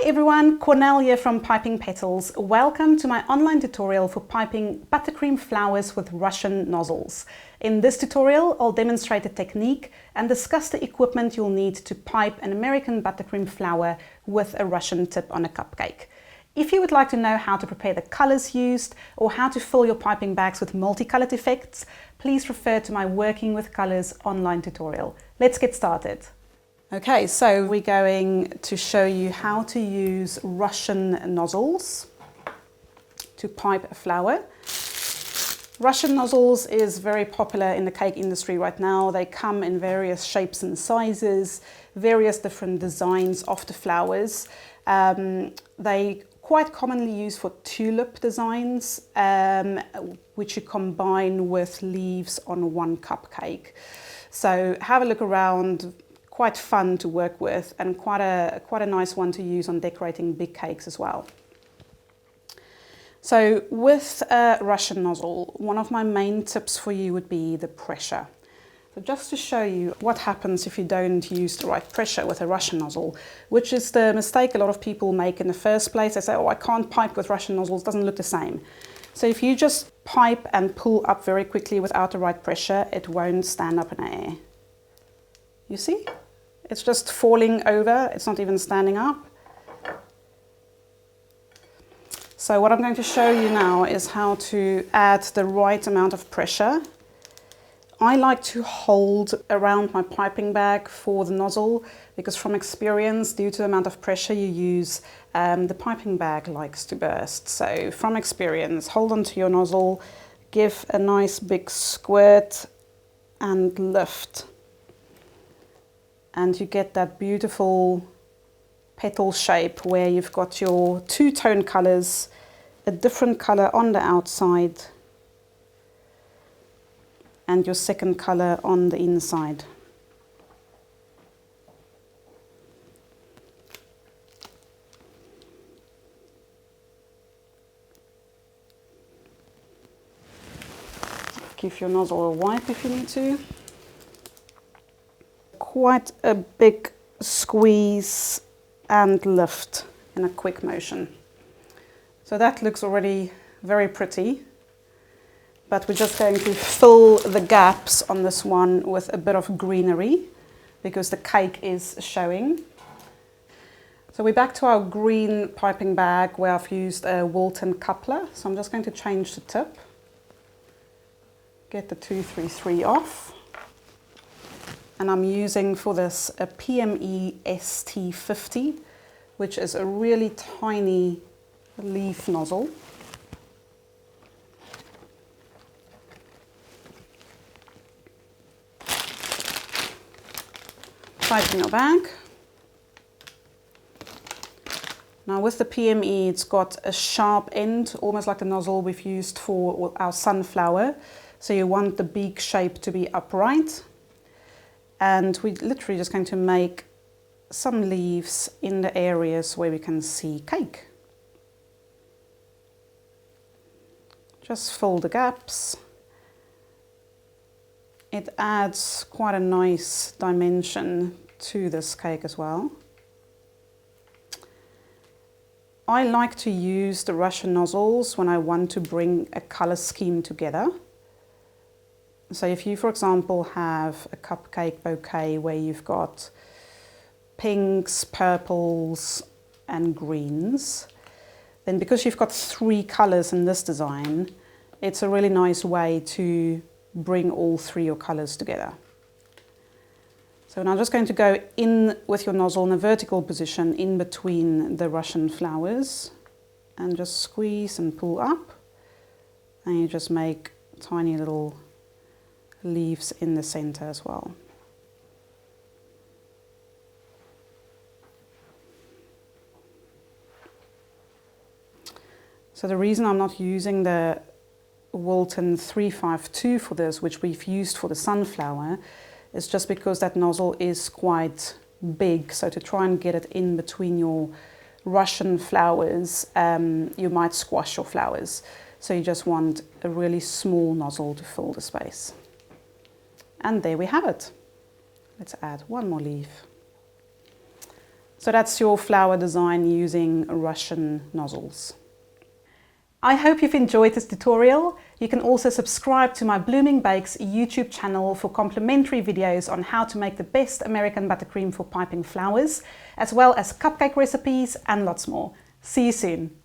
everyone, Cornell here from Piping Petals. Welcome to my online tutorial for piping buttercream flowers with Russian nozzles. In this tutorial, I'll demonstrate the technique and discuss the equipment you'll need to pipe an American buttercream flower with a Russian tip on a cupcake. If you would like to know how to prepare the colors used or how to fill your piping bags with multicolored effects, please refer to my Working with Colors online tutorial. Let's get started. Okay, so we're going to show you how to use Russian nozzles to pipe a flower. Russian nozzles is very popular in the cake industry right now. They come in various shapes and sizes, various different designs of the flowers. They quite commonly used for tulip designs, which you combine with leaves on one cupcake. So have a look around. Quite fun to work with and quite a nice one to use on decorating big cakes as well. So with a Russian nozzle, one of my main tips for you would be the pressure. So just to show you what happens if you don't use the right pressure with a Russian nozzle, which is the mistake a lot of people make in the first place. They say, oh, I can't pipe with Russian nozzles, it doesn't look the same. So if you just pipe and pull up very quickly without the right pressure, it won't stand up in the air. You see? It's just falling over, it's not even standing up. So what I'm going to show you now is how to add the right amount of pressure. I like to hold around my piping bag for the nozzle because from experience, due to the amount of pressure you use, the piping bag likes to burst. So from experience, hold onto your nozzle, give a nice big squirt and lift. And you get that beautiful petal shape where you've got your two-tone colors, a different color on the outside and your second color on the inside. Give your nozzle a wipe if you need to. Quite a big squeeze and lift in a quick motion. So that looks already very pretty, but we're just going to fill the gaps on this one with a bit of greenery because the cake is showing. So we're back to our green piping bag where I've used a Wilton coupler. So I'm just going to change the tip, get the 233 off. And I'm using for this a PME ST50, which is a really tiny leaf nozzle. Tighten your bag. Now with the PME, it's got a sharp end, almost like the nozzle we've used for our sunflower. So you want the beak shape to be upright. And we're literally just going to make some leaves in the areas where we can see cake. Just fill the gaps. It adds quite a nice dimension to this cake as well. I like to use the Russian nozzles when I want to bring a color scheme together. So if you, for example, have a cupcake bouquet where you've got pinks, purples and greens, then because you've got three colors in this design, it's a really nice way to bring all three of your colors together. So now I'm just going to go in with your nozzle in a vertical position in between the Russian flowers and just squeeze and pull up, and you just make tiny little leaves in the center as well. So the reason I'm not using the Wilton 352 for this, which we've used for the sunflower, is just because that nozzle is quite big. So to try and get it in between your Russian flowers, you might squash your flowers. So you just want a really small nozzle to fill the space. And there we have it. Let's add one more leaf. So that's your flower design using Russian nozzles. I hope you've enjoyed this tutorial. You can also subscribe to my Blooming Bakes YouTube channel for complimentary videos on how to make the best American buttercream for piping flowers, as well as cupcake recipes and lots more. See you soon.